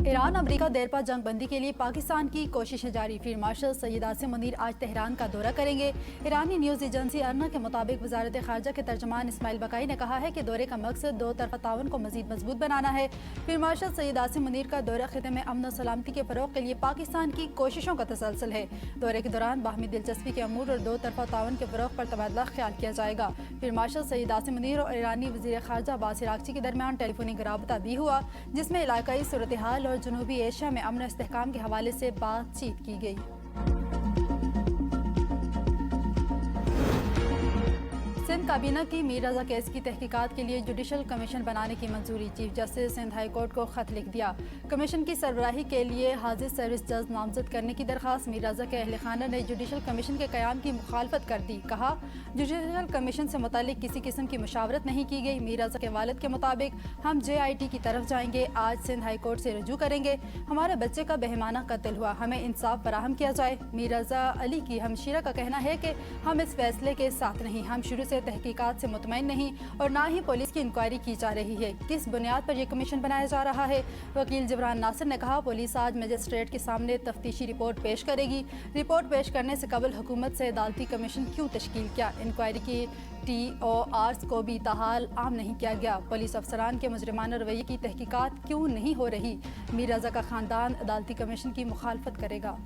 ایران امریکہ دیرپا جنگ بندی کے لیے پاکستان کی کوششیں جاری۔ فیلڈ مارشل سید عاصم منیر آج تہران کا دورہ کریں گے۔ ایرانی نیوز ایجنسی ارنا کے مطابق وزارت خارجہ کے ترجمان اسماعیل بقائی نے کہا ہے کہ دورے کا مقصد دو طرفہ تعاون کو مزید مضبوط بنانا ہے۔ فیلڈ مارشل سید عاصم منیر کا دورہ خطے میں امن و سلامتی کے فروغ کے لیے پاکستان کی کوششوں کا تسلسل ہے۔ دورے کے دوران باہمی دلچسپی کے امور اور دو طرفہ تعاون کے فروغ پر تبادلہ خیال کیا جائے گا۔ فیلڈ مارشل سید عاصم منیر اور ایرانی وزیر خارجہ عباس عراقچی کے درمیان ٹیلی فونک رابطہ بھی ہوا، جس میں علاقائی صورتحال اور جنوبی ایشیا میں امن و استحکام کے حوالے سے بات چیت کی گئی۔ سندھ کابینہ کی میر رضا کیس کی تحقیقات کے لیے جوڈیشل کمیشن بنانے کی منظوری۔ Chief justice Sindh high court کو خط لکھ دیا۔ کمیشن کی سربراہی کے لیے حاضر سروس جج نامزد کرنے کی درخواست۔ میر رضا کے اہل خانہ نے جوڈیشل کمیشن کے قیام کی مخالفت کر دی۔ کہا، جوڈیشل کمیشن سے متعلق کسی قسم کی مشاورت نہیں کی گئی۔ میر رضا کے والد کے مطابق ہم JIT کی طرف جائیں گے، آج سندھ ہائی کورٹ سے رجوع کریں گے۔ ہمارے بچے کا بہیمانہ قتل ہوا، ہمیں انصاف فراہم کیا جائے۔ میر رضا علی کی ہمشیرہ کا کہنا ہے کہ ہم اس فیصلے کے ساتھ نہیں، ہم شروع سے تحقیقات سے مطمئن نہیں اور نہ ہی پولیس کی انکوائری کی جا رہی ہے۔ کس بنیاد پر یہ کمیشن بنایا جا رہا ہے؟ وکیل جبران ناصر نے کہا، پولیس آج مجسٹریٹ کے سامنے تفتیشی رپورٹ پیش کرے گی۔ رپورٹ پیش کرنے سے قبل حکومت سے عدالتی کمیشن کیوں تشکیل کیا؟ انکوائری کی TORs کو بھی تاحال عام نہیں کیا گیا۔ پولیس افسران کے مجرمانہ رویے کی تحقیقات کیوں نہیں ہو رہی؟ میر رضا کا خاندان عدالتی کمیشن کی مخالفت کرے گا۔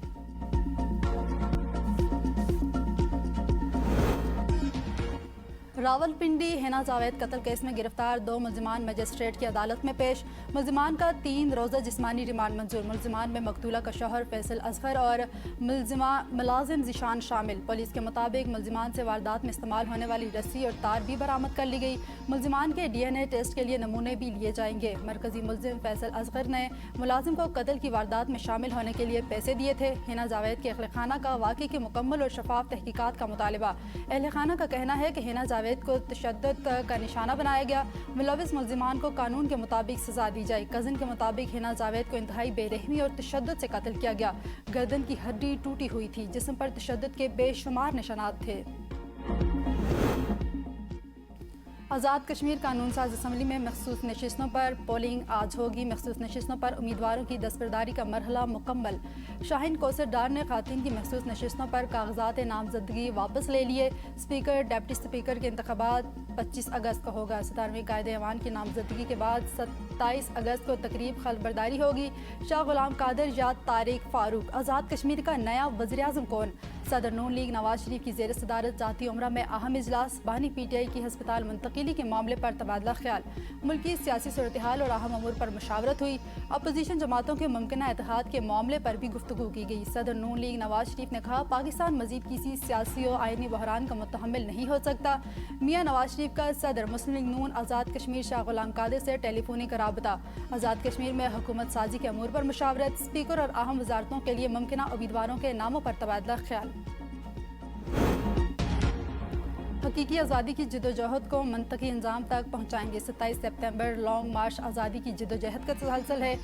راولپنڈی حنا جاوید قتل کیس میں گرفتار 2 ملزمان مجسٹریٹ کی عدالت میں پیش۔ ملزمان کا 3 روزہ جسمانی ریمانڈ منظور۔ ملزمان میں مقتولہ کا شوہر فیصل اصغر اور ملازم ذیشان شامل۔ پولیس کے مطابق ملزمان سے واردات میں استعمال ہونے والی رسی اور تار بھی برآمد کر لی گئی۔ ملزمان کے DNA ٹیسٹ کے لیے نمونے بھی لیے جائیں گے۔ مرکزی ملزم فیصل اصغر نے ملازم کو قتل کی واردات میں شامل ہونے کے لیے پیسے دیے تھے۔ حنا جاوید کے اہل خانہ کا واقعے کی مکمل اور شفاف تحقیقات کا مطالبہ۔ اہل خانہ کا کہنا ہے کہ حنا جاوید کو تشدد کا نشانہ بنایا گیا، ملوث ملزمان کو قانون کے مطابق سزا دی جائے۔ کزن کے مطابق حنا جاوید کو انتہائی بے رحمی اور تشدد سے قتل کیا گیا۔ گردن کی ہڈی ٹوٹی ہوئی تھی، جسم پر تشدد کے بے شمار نشانات تھے۔ آزاد کشمیر قانون ساز اسمبلی میں مخصوص نشستوں پر پولنگ آج ہوگی۔ مخصوص نشستوں پر امیدواروں کی دستبرداری کا مرحلہ مکمل۔ شاہین کوثر ڈار نے خواتین کی مخصوص نشستوں پر کاغذات نامزدگی واپس لے لیے۔ اسپیکر، ڈپٹی اسپیکر کے انتخابات 25 اگست کو ہوگا۔ 17ویں قائد ایوان کی نامزدگی کے بعد 27 اگست کو تقریب خلق برداری ہوگی۔ شاہ غلام قادر یا طارق فاروق؟ آزاد کشمیر کا نیا وزیر اعظم کون؟ صدر نون لیگ نواز شریف کی زیر صدارت ذاتی عمرہ میں اہم اجلاس۔ بانی PTI کی ہسپتال منتقلی کے معاملے پر تبادلہ خیال۔ ملکی سیاسی صورتحال اور اہم امور پر مشاورت ہوئی۔ اپوزیشن جماعتوں کے ممکنہ اتحاد کے معاملے پر بھی گفتگو کی گئی۔ صدر نون لیگ نواز شریف نے کہا، پاکستان مزید کسی سیاسی و آئینی بحران کا متحمل نہیں ہو سکتا۔ میاں نواز شریف کا صدر مسلم لیگ نون آزاد کشمیر شاہ غلام قادر سے ٹیلی فونک رابطہ۔ آزاد کشمیر میں حکومت سازی کے امور پر مشاورت۔ اسپیکر اور اہم وزارتوں کے لیے ممکنہ امیدواروں کے ناموں پر تبادلہ خیال۔ حقیقی آزادی کی جدوجہد کو منطقی انجام تک پہنچائیں گے۔ 27 سپتمبر لانگ مارچ آزادی کی جدوجہد کا تسلسل ہے،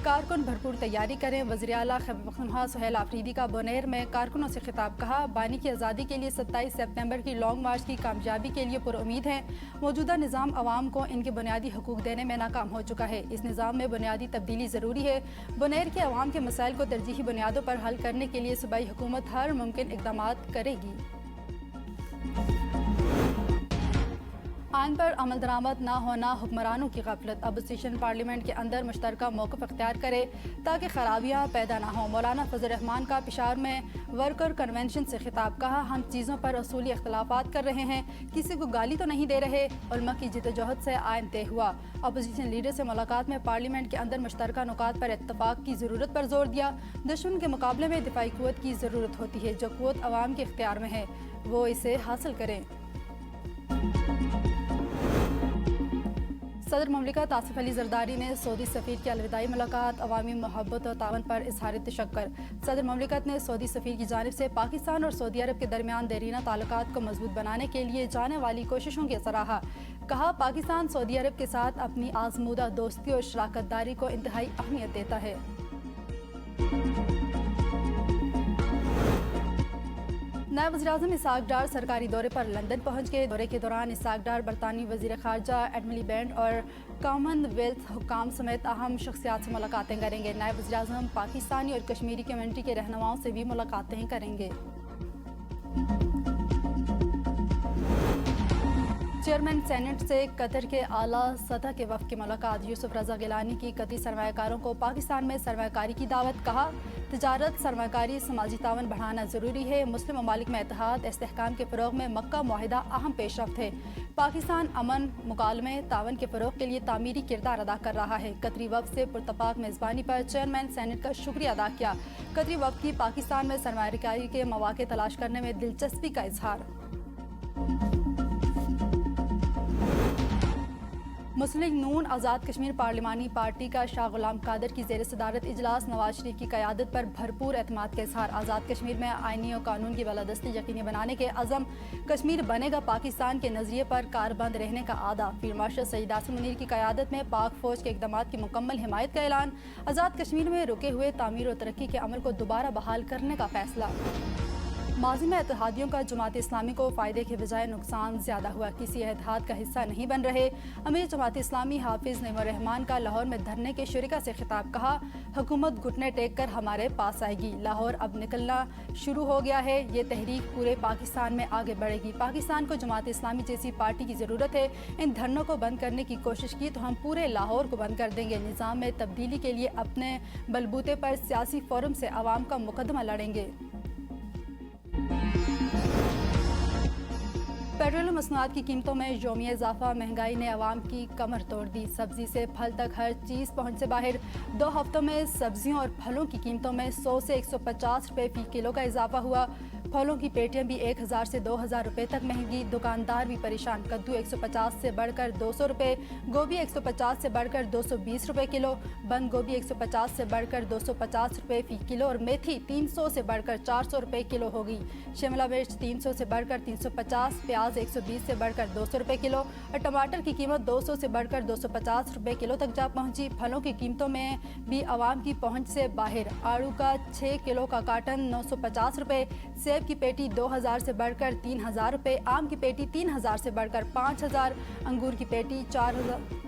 کارکن بھرپور تیاری کریں۔ وزیر اعلیٰ خیبر پختونخوا سہیل آفریدی کا بونیر میں کارکنوں سے خطاب۔ کہا، بانی کی آزادی کے لیے 27 سپتمبر کی لانگ مارچ کی کامیابی کے لیے پرامید ہیں۔ موجودہ نظام عوام کو ان کے بنیادی حقوق دینے میں ناکام ہو چکا ہے۔ اس نظام میں بنیادی تبدیلی ضروری ہے۔ بونیر کے عوام کے مسائل کو ترجیحی بنیادوں پر حل کرنے کے لیے صوبائی حکومت ہر ممکن اقدامات کرے گی۔ آئین پر عمل درآمد نہ ہونا حکمرانوں کی غفلت۔ اپوزیشن پارلیمنٹ کے اندر مشترکہ موقف اختیار کرے تاکہ خرابیاں پیدا نہ ہوں۔ مولانا فضل الرحمان کا پشاور میں ورکر کنونشن سے خطاب۔ کہا، ہم چیزوں پر اصولی اختلافات کر رہے ہیں، کسی کو گالی تو نہیں دے رہے۔ علماء کی جدوجہد سے آئین طے ہوا۔ اپوزیشن لیڈر سے ملاقات میں پارلیمنٹ کے اندر مشترکہ نکات پر اتفاق کی ضرورت پر زور دیا۔ دشمن کے مقابلے میں دفاعی قوت کی ضرورت ہوتی ہے، جو قوت عوام کے اختیار میں ہے، وہ اسے حاصل کریں۔ صدر مملکت آصف علی زرداری نے سعودی سفیر کی الوداعی ملاقات۔ عوامی محبت و تعاون پر اظہار تشکر۔ صدر مملکت نے سعودی سفیر کی جانب سے پاکستان اور سعودی عرب کے درمیان دیرینہ تعلقات کو مضبوط بنانے کے لیے جانے والی کوششوں کی سراہا۔ کہا، پاکستان سعودی عرب کے ساتھ اپنی آزمودہ دوستی اور شراکت داری کو انتہائی اہمیت دیتا ہے۔ नायब वज़ीर-ए-आज़म इसहाक डार सरकारी दौरे पर लंदन पहुंच गए। दौरे के दौरान इसहाक डार बरतानवी वज़ीर ख़ारजा एडमिली बैंड और कॉमनवेल्थ हुक्काम समेत अहम शख्सियात से मुलाकातें करेंगे। नायब वज़ीर-ए-आज़म पाकिस्तानी और कश्मीरी कम्यूनिटी के रहनुमाओं से भी मुलाकातें करेंगे। चेयरमैन सेनेट से कतर के आला सतह के वफ़द की मुलाकात। यूसुफ रज़ा गिलानी की कतई सरमायाकारों को पाकिस्तान में सरमायाकारी की दावत। कहा, तिजारत, सरमायाकारी, समाजी तावन बढ़ाना ज़रूरी है। मुस्लिम ममालिक में इत्तेहाद, इस्तेहकाम के फ़रोग़ में मक्का मुआहिदा अहम पेशरफ्त है। पाकिस्तान अमन, मुकालमे, तावन के फ़रोग़ के लिए तामीरी किरदार अदा कर रहा है। कतरी वफ़द से पुरतपाक मेज़बानी पर चेयरमैन सेनेट का शुक्रिया अदा किया। कतरी वफ़द की पाकिस्तान में सरमायाकारी के मौक़े तलाश करने में दिलचस्पी का इजहार। मुस्लिम लीग नून आज़ाद कश्मीर पार्लिमानी पार्टी का शाह गुलाम कादर की ज़ेर सदारत इजलास। नवाज शरीफ की क़यादत पर भरपूर एतमाद का इजहार। आज़ाद कश्मीर में आईनी और कानून की बालादस्ती यकीनी बनाने के अज़म। कश्मीर बनेगा पाकिस्तान के नज़रिए पर कारबंद रहने का आदा। फील्ड मार्शल सईद आसिम मुनीर की क़यादत में पाक फ़ौज के इक़दामात की मुकम्मल हिमायत का ऐलान। आज़ाद कश्मीर में रुके हुए तामीर और तरक्की के अमल को दोबारा बहाल करने का फ़ैसला। माजी में इत्तेहादियों का जमात इस्लामी को फ़ायदे के बजाय नुकसान ज़्यादा हुआ। किसी इत्तेहाद का हिस्सा नहीं बन रहे। अमीर जमात इस्लामी हाफिज़ नईमुर रहमान का लाहौर में धरने के शुरिका से खिताब। कहा, हुकूमत घुटने टेक कर हमारे पास आएगी। लाहौर अब निकलना शुरू हो गया है। ये तहरीक पूरे पाकिस्तान में आगे बढ़ेगी। पाकिस्तान को जमात इस्लामी जैसी पार्टी की ज़रूरत है। इन धरनों को बंद करने की कोशिश की तो हम पूरे लाहौर को बंद कर देंगे। निज़ाम में तब्दीली के लिए अपने बलबूते पर सियासी फोरम से आवाम का मुकदमा लड़ेंगे। पेट्रोल मसनूआत की कीमतों में यौमिया इजाफा। महंगाई ने अवाम की कमर तोड़ दी। सब्जी से फल तक हर चीज़ पहुँच से बाहर। 2 हफ्तों में सब्जियों और फलों की कीमतों में 100 से 150 रुपये फ़ी किलो का इजाफा हुआ। फलों की पेटियां भी 1000 से 2000 रुपये तक महंगी। दुकानदार भी परेशान। कद्दू 150 से बढ़कर 200 रुपये, गोभी 150 से बढ़कर 220 रुपये किलो, बंद गोभी 150 से बढ़कर 250 रुपये फ़ी किलो और मेथी 300 से बढ़कर 400 रुपये किलो होगी। शिमला मिर्च 300 से बढ़कर 350, प्याज 120 से बढ़कर 200 रुपये किलो और टमाटर की कीमत 200 से बढ़कर 250 रुपये किलो तक जा पहुंची। फलों की कीमतों में भी आवाम की पहुंच से बाहर। आड़ू का 6 किलो का कार्टन 950 रुपये, सेब की पेटी 2000 से बढ़कर 3000 रुपये, आम की पेटी 3000 से बढ़कर 5000, अंगूर की पेटी 4000।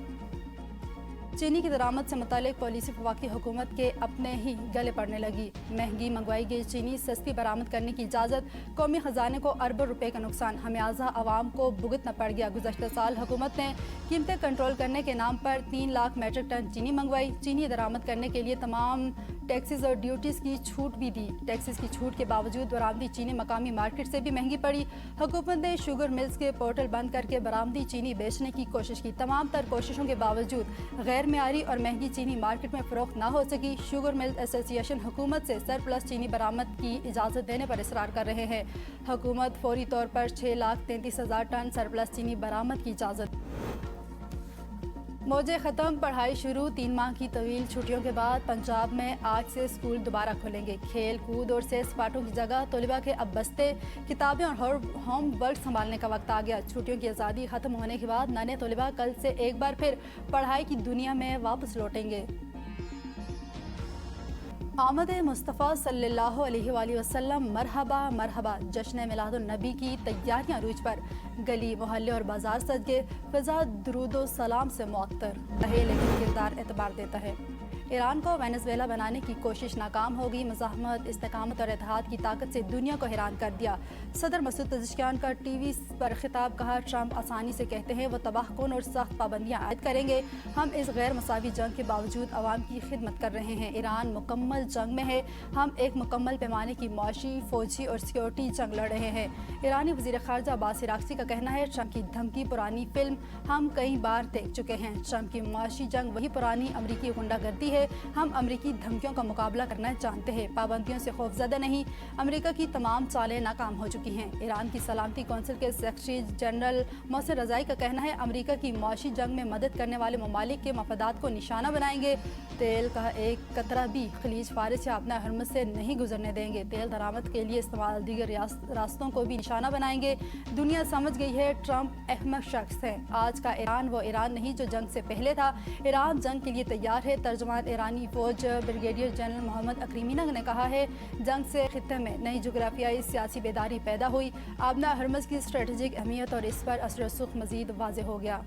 चीनी की दरामद से मुतालिक पॉलिसी वफाकी हुकूमत के अपने ही गले पड़ने लगी। महंगी मंगवाई गई चीनी सस्ती बरामद करने की इजाज़त। कौमी ख़जाने को अरबों रुपए का नुकसान। हमेयाजा आवाम को भुगतना पड़ गया। गुज़श्ता साल हुकूमत ने कीमतें कंट्रोल करने के नाम पर 3 लाख मेट्रिक टन चीनी मंगवाई। चीनी दरामद करने के लिए तमाम टैक्सेस और ड्यूटीज़ की छूट भी दी। टैक्सेस की छूट के बावजूद बरामदी चीनी मकामी मार्केट से भी महंगी पड़ी। हुकूमत ने शुगर मिल्स के पोर्टल बंद करके बरामदी चीनी बेचने की कोशिश की। तमाम तर कोशिशों के बावजूद गैर मेयारी और महंगी चीनी मार्केट में फ़रोख्त ना हो सकी। शुगर मिल एसोसिएशन हुकूमत से सरप्लस चीनी बरामद की इजाज़त देने पर इसरार कर रहे हैं। हुकूमत फौरी तौर पर 6,33,000 टन सरप्लस चीनी बरामद की इजाज़त। मौजे ख़त्म, पढ़ाई शुरू। 3 माह की तवील छुट्टियों के बाद पंजाब में आज से स्कूल दोबारा खुलेंगे। खेल कूद और सैर सपाटों की जगह तलबा के अब बस्ते, किताबें और होम वर्क संभालने का वक्त आ गया। छुट्टियों की आज़ादी ख़त्म होने के बाद नन्हे तलबा कल से एक बार फिर पढ़ाई की दुनिया में वापस लौटेंगे। आमद मुस्तफ़ा सल्लल्लाहु अलैहि वसल्लम मरहबा मरहबा। जश्न मिलादुन नबी की तैयारियां रूज पर। गली मोहल्ले और बाजार सज गए। फ़िज़ा दुरूदो सलाम से मुअत्तर रहे, लेकिन किरदार एतबार देता है। ईरान को वेनेज़ुएला बनाने की कोशिश नाकाम होगी। मज़ाहमत, इस्तेकामत और इत्तेहाद की ताकत से दुनिया को हैरान कर दिया। सदर मसूद पज़ेश्कियान का टीवी पर खिताब। कहा, ट्रंप आसानी से कहते हैं वो तबाहकुन और सख्त पाबंदियाँ आयद करेंगे। हम इस गैर मसावी जंग के बावजूद आवाम की खिदमत कर रहे हैं। ईरान मुकम्मल जंग में है। हम एक मुकम्मल पैमाने की मुआशी, फौजी और सिक्योरिटी जंग लड़ रहे हैं। ईरानी वज़ीर ख़ारजा अब्बास इराक़ची का कहना है, ट्रंप की धमकी पुरानी फिल्म, हम कई बार देख चुके हैं। ट्रंप की मुआशी जंग वही पुरानी अमरीकी गुंडागर्दी है। हम अमरीकी धमकियों का मुकाबला करना जानते हैं। पाबंदियों से खौफज़दा नहीं। अमरीका की तमाम चालें नाकाम हो चुकी हैं। ईरान की सलामती कौंसिल के सेक्रेटरी जनरल मोहसिन रज़ाई का कहना है, अमरीका की मुआशी जंग में मदद करने वाले ममालिक के मफादात को निशाना बनाएंगे। तेल का एक कतरा भी खलीज फारिस या अपना हरमत से नहीं गुजरने देंगे। तेल दरामद के लिए इस्तेमाल दीगर रास्तों को भी निशाना बनाएंगे। दुनिया समझ गई है ट्रंप अहमक शख्स है। आज का ईरान वो ईरान नहीं जो जंग से पहले था। ईरान जंग के लिए तैयार है। तर्जुमान ایرانی فوج بریگیڈیئر جنرل محمد اکریمینہ نے کہا ہے جنگ سے خطے میں نئی جغرافیائی سیاسی بیداری پیدا ہوئی، آبنا ہرمز کی اسٹریٹجک اہمیت اور اس پر اثر و رسوخ مزید واضح ہو گیا۔